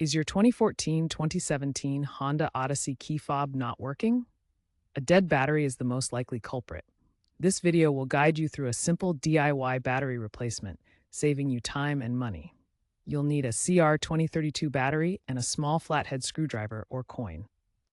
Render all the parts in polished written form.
Is your 2014-2017 Honda Odyssey key fob not working? A dead battery is the most likely culprit. This video will guide you through a simple DIY battery replacement, saving you time and money. You'll need a CR2032 battery and a small flathead screwdriver or coin.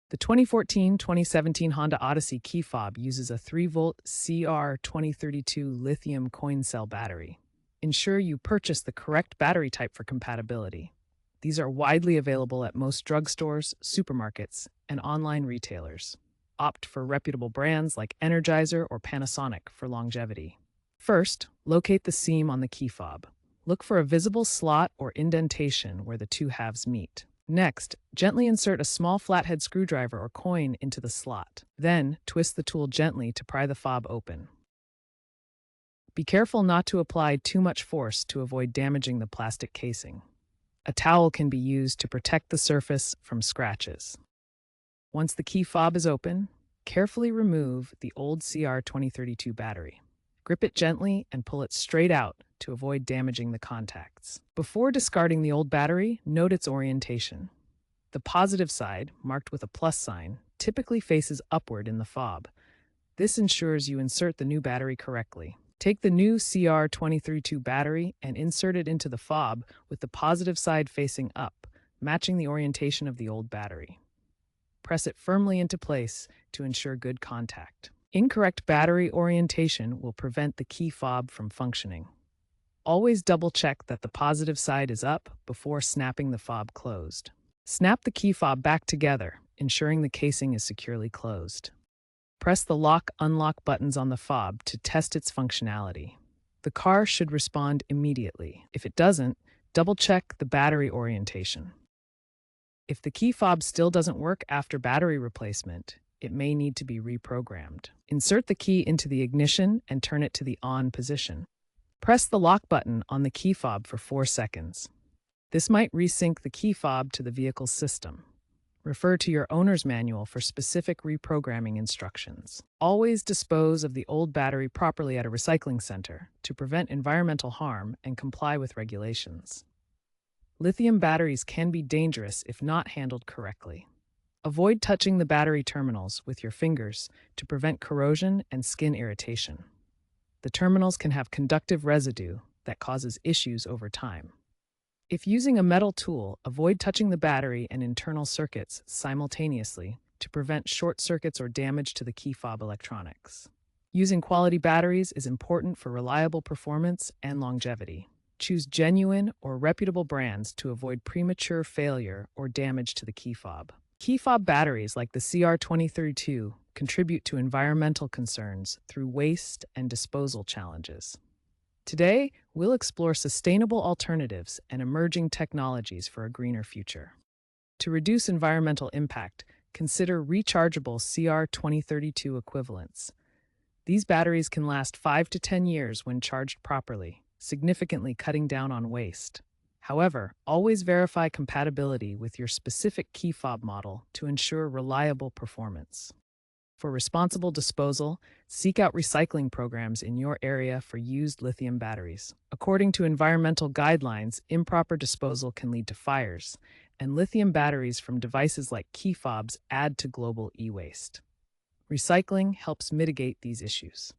The 2014-2017 Honda Odyssey key fob uses a 3-volt CR2032 lithium coin cell battery. Ensure you purchase the correct battery type for compatibility. These are widely available at most drugstores, supermarkets, and online retailers. Opt for reputable brands like Energizer or Panasonic for longevity. First, locate the seam on the key fob. Look for a visible slot or indentation where the two halves meet. Next, gently insert a small flathead screwdriver or coin into the slot. Then, twist the tool gently to pry the fob open. Be careful not to apply too much force to avoid damaging the plastic casing. A towel can be used to protect the surface from scratches. Once the key fob is open, carefully remove the old CR2032 battery. Grip it gently and pull it straight out to avoid damaging the contacts. Before discarding the old battery, note its orientation. The positive side, marked with a plus sign, typically faces upward in the fob. This ensures you insert the new battery correctly. Take the new CR2032 battery and insert it into the fob with the positive side facing up, matching the orientation of the old battery. Press it firmly into place to ensure good contact. Incorrect battery orientation will prevent the key fob from functioning. Always double-check that the positive side is up before snapping the fob closed. Snap the key fob back together, ensuring the casing is securely closed. Press the lock/unlock buttons on the fob to test its functionality. The car should respond immediately. If it doesn't, double-check the battery orientation. If the key fob still doesn't work after battery replacement, it may need to be reprogrammed. Insert the key into the ignition and turn it to the on position. Press the lock button on the key fob for 4 seconds. This might resync the key fob to the vehicle's system. Refer to your owner's manual for specific reprogramming instructions. Always dispose of the old battery properly at a recycling center to prevent environmental harm and comply with regulations. Lithium batteries can be dangerous if not handled correctly. Avoid touching the battery terminals with your fingers to prevent corrosion and skin irritation. The terminals can have conductive residue that causes issues over time. If using a metal tool, avoid touching the battery and internal circuits simultaneously to prevent short circuits or damage to the key fob electronics. Using quality batteries is important for reliable performance and longevity. Choose genuine or reputable brands to avoid premature failure or damage to the key fob. Key fob batteries like the CR2032 contribute to environmental concerns through waste and disposal challenges. Today, we'll explore sustainable alternatives and emerging technologies for a greener future. To reduce environmental impact, consider rechargeable CR2032 equivalents. These batteries can last 5 to 10 years when charged properly, significantly cutting down on waste. However, always verify compatibility with your specific key fob model to ensure reliable performance. For responsible disposal, seek out recycling programs in your area for used lithium batteries. According to environmental guidelines, improper disposal can lead to fires, and lithium batteries from devices like key fobs add to global e-waste. Recycling helps mitigate these issues.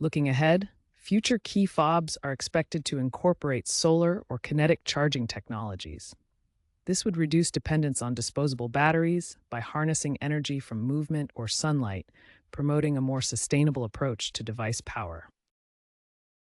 Looking ahead, future key fobs are expected to incorporate solar or kinetic charging technologies. This would reduce dependence on disposable batteries by harnessing energy from movement or sunlight, promoting a more sustainable approach to device power.